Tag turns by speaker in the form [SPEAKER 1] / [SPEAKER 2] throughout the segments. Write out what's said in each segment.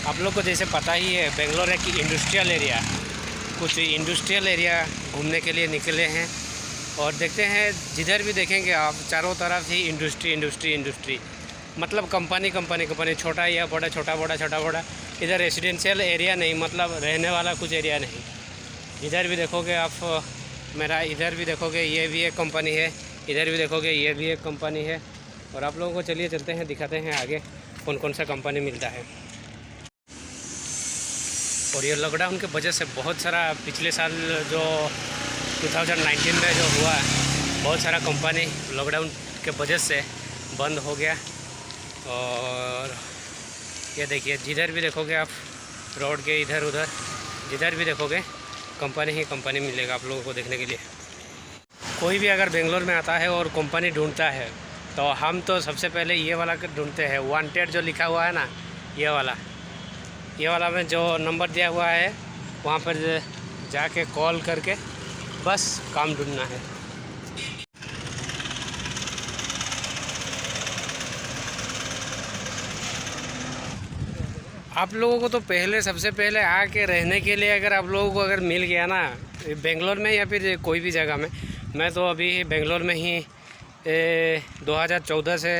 [SPEAKER 1] आप लोग को जैसे पता ही है, बेंगलोर है कि इंडस्ट्रियल एरिया, कुछ इंडस्ट्रियल एरिया घूमने के लिए निकले हैं। और देखते हैं, जिधर भी देखेंगे आप चारों तरफ ही इंडस्ट्री इंडस्ट्री इंडस्ट्री, मतलब कंपनी कंपनी कंपनी, छोटा या बड़ा, छोटा बड़ा छोटा बड़ा। इधर रेसिडेंशियल एरिया नहीं, मतलब रहने वाला कुछ एरिया नहीं। इधर भी देखोगे आप, मेरा इधर भी देखोगे ये भी एक कंपनी है, इधर भी देखोगे ये भी एक कंपनी है। और आप लोगों को चलिए चलते हैं, दिखाते हैं आगे कौन कौन सा कंपनी मिलता है। और ये लॉकडाउन के वजह से बहुत सारा पिछले साल जो 2019 में जो हुआ, बहुत सारा कंपनी लॉकडाउन के वजह से बंद हो गया। और ये देखिए, जिधर भी देखोगे आप रोड के इधर उधर, जिधर भी देखोगे कंपनी ही कंपनी मिलेगा आप लोगों को देखने के लिए। कोई भी अगर बेंगलोर में आता है और कंपनी ढूंढता है तो हम तो सबसे पहले ये वाला ढूंढते हैं, वांटेड जो लिखा हुआ है ना, ये वाला में जो नंबर दिया हुआ है वहाँ पर जाके कॉल करके बस काम ढूंढना है। आप लोगों को तो सबसे पहले आके रहने के लिए अगर आप लोगों को अगर मिल गया ना बेंगलोर में या फिर कोई भी जगह में, मैं तो अभी बेंगलोर में ही 2014 से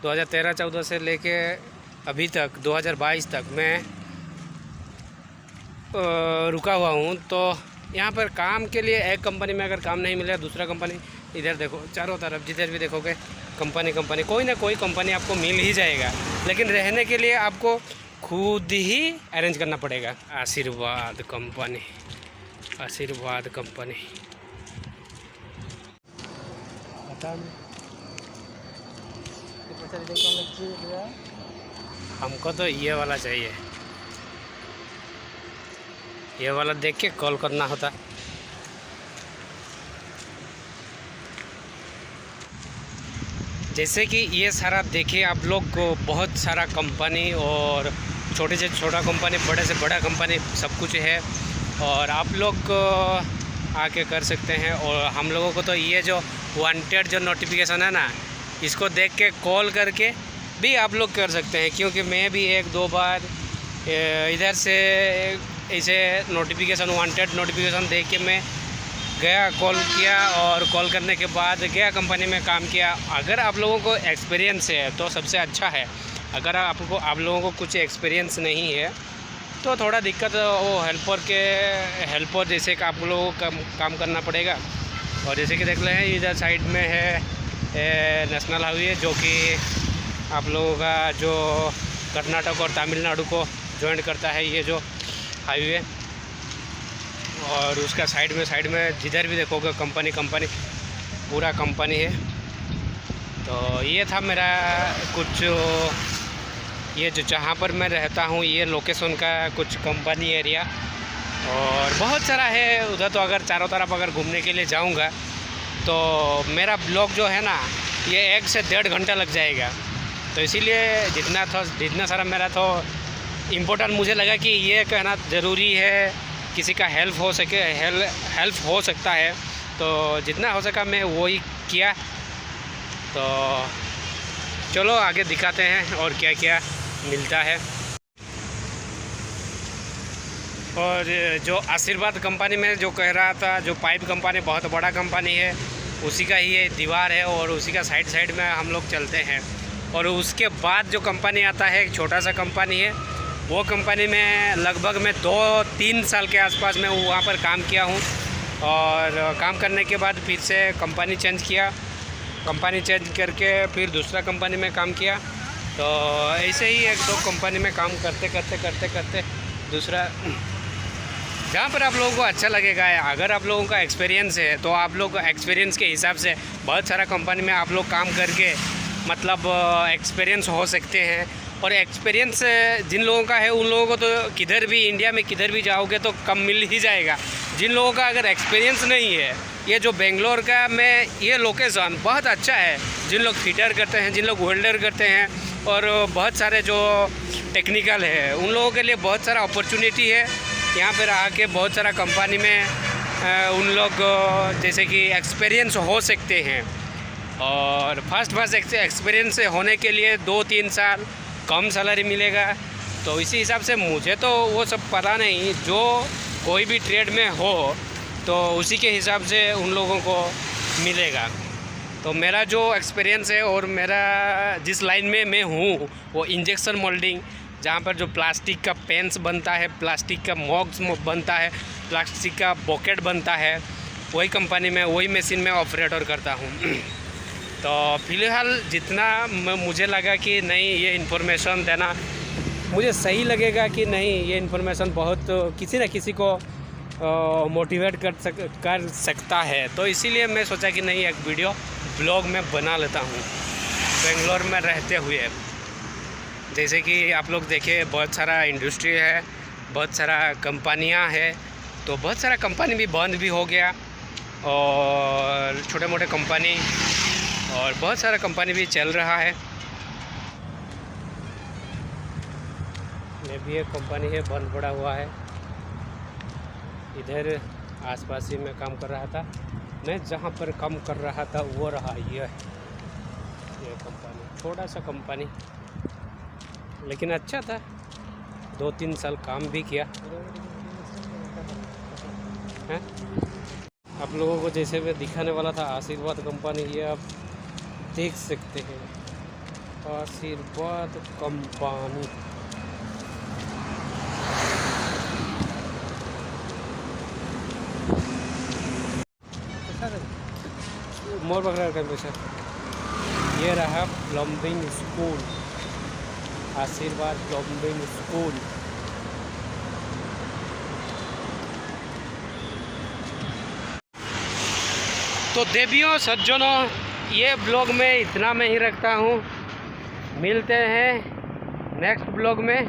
[SPEAKER 1] 2013-14 से लेके अभी तक 2022 तक मैं रुका हुआ हूँ। तो यहाँ पर काम के लिए एक कंपनी में अगर काम नहीं मिला, दूसरा कंपनी, इधर देखो चारों तरफ जिधर भी देखोगे कंपनी, कोई ना कोई कंपनी आपको मिल ही जाएगा। लेकिन रहने के लिए आपको खुद ही अरेंज करना पड़ेगा। आशीर्वाद कंपनी, आशीर्वाद कंपनी। हमको तो ये वाला चाहिए, ये वाला देख के कॉल करना होता। जैसे कि ये सारा देखिए आप लोग को, बहुत सारा कंपनी और छोटे से छोटा कंपनी, बड़े से बड़ा कंपनी, सब कुछ है। और आप लोग आके कर सकते हैं। और हम लोगों को तो ये जो वांटेड जो नोटिफिकेशन है ना, इसको देख के कॉल करके भी आप लोग कर सकते हैं। क्योंकि मैं भी 1-2 बार इधर से ऐसे नोटिफिकेशन, वांटेड नोटिफिकेशन देख के मैं गया, कॉल किया, और कॉल करने के बाद गया कंपनी में काम किया। अगर आप लोगों को एक्सपीरियंस है तो सबसे अच्छा है। अगर आप लोगों को कुछ एक्सपीरियंस नहीं है तो थोड़ा दिक्कत, वो हेल्पर जैसे कि आप लोगों को काम करना पड़ेगा। और जैसे कि देख रहे हैं इधर साइड में है नेशनल हाईवे, जो कि आप लोगों का जो कर्नाटक और तमिलनाडु को जॉइंट करता है, ये जो हाईवे। और उसका साइड में जिधर भी देखोगे कंपनी पूरा कंपनी है। तो ये था मेरा कुछ, ये जो जहाँ पर मैं रहता हूँ ये लोकेशन का कुछ कंपनी एरिया। और बहुत सारा है उधर। तो अगर चारों तरफ अगर घूमने के लिए जाऊँगा तो मेरा ब्लॉग जो है ना, ये 1 से 1.5 घंटा लग जाएगा। तो इसीलिए जितना सारा मेरा तो इम्पोर्टेंट मुझे लगा कि ये कहना ज़रूरी है, किसी का हेल्प हो सकता है। तो जितना हो सका मैं वही किया। तो चलो आगे दिखाते हैं और क्या क्या मिलता है। और जो आशीर्वाद कंपनी में जो कह रहा था, जो पाइप कंपनी बहुत बड़ा कंपनी है, उसी का ही ये दीवार है और उसी का साइड में हम लोग चलते हैं। और उसके बाद जो कंपनी आता है, एक छोटा सा कंपनी है, वो कंपनी में लगभग मैं 2-3 साल के आसपास मैं वहाँ पर काम किया हूँ। और काम करने के बाद फिर से कंपनी चेंज किया, कंपनी चेंज करके फिर दूसरा कंपनी में काम किया। तो ऐसे ही 1-2 कंपनी में काम करते दूसरा, जहाँ पर आप लोगों को अच्छा लगेगा। अगर आप लोगों का एक्सपीरियंस है तो आप लोग एक्सपीरियंस के हिसाब से बहुत सारा कंपनी में आप लोग काम करके मतलब एक्सपीरियंस हो सकते हैं। और एक्सपीरियंस जिन लोगों का है उन लोगों को तो किधर भी इंडिया में किधर भी जाओगे तो कम मिल ही जाएगा। जिन लोगों का अगर एक्सपीरियंस नहीं है, ये जो बेंगलोर का में ये लोकेशन बहुत अच्छा है। जिन लोग फिटर करते हैं, जिन लोग वेल्डर करते हैं और बहुत सारे जो टेक्निकल है, उन लोगों के लिए बहुत सारा अपॉर्चुनिटी है। यहाँ पर आके बहुत सारा कंपनी में उन लोग जैसे कि एक्सपीरियंस हो सकते हैं। और फर्स्ट एक्सपीरियंस होने के लिए 2-3 साल कम सैलरी मिलेगा। तो इसी हिसाब से मुझे तो वो सब पता नहीं, जो कोई भी ट्रेड में हो तो उसी के हिसाब से उन लोगों को मिलेगा। तो मेरा जो एक्सपीरियंस है और मेरा जिस लाइन में मैं हूँ वो इंजेक्शन मोल्डिंग, जहाँ पर जो प्लास्टिक का पेन्स बनता है, प्लास्टिक का मॉग्स बनता है, प्लास्टिक का बॉकेट बनता है, वही कंपनी में वही मशीन में ऑपरेटर करता हूँ। तो फ़िलहाल जितना मुझे लगा कि नहीं ये इन्फॉर्मेशन देना मुझे सही लगेगा कि नहीं, ये इन्फॉर्मेशन बहुत किसी न किसी को मोटिवेट कर सकता है, तो इसीलिए मैं सोचा कि नहीं एक वीडियो ब्लॉग में बना लेता हूँ बेंगलोर में रहते हुए। जैसे कि आप लोग देखें बहुत सारा इंडस्ट्री है, बहुत सारा कंपनियाँ हैं, तो बहुत सारा कंपनी भी बंद भी हो गया और छोटे मोटे कंपनी और बहुत सारा कंपनी भी चल रहा है। ये भी एक कंपनी है बंद पड़ा हुआ है, इधर आसपास ही मैं काम कर रहा था। मैं जहाँ पर काम कर रहा था वो रहा ये कंपनी, छोटा सा कंपनी लेकिन अच्छा था, 2-3 साल काम भी किया है। आप लोगों को जैसे मैं दिखाने वाला था आशीर्वाद कंपनी, ये आप देख सकते हैं आशीर्वाद कंपनी। मोर बकरा का पैसा। ये रहा प्लम्बिंग स्कूल, आशीर्वाद प्लम्बिंग स्कूल। तो देवियों सज्जनों, ये ब्लॉग में इतना मैं ही रखता हूँ। मिलते हैं नेक्स्ट ब्लॉग में।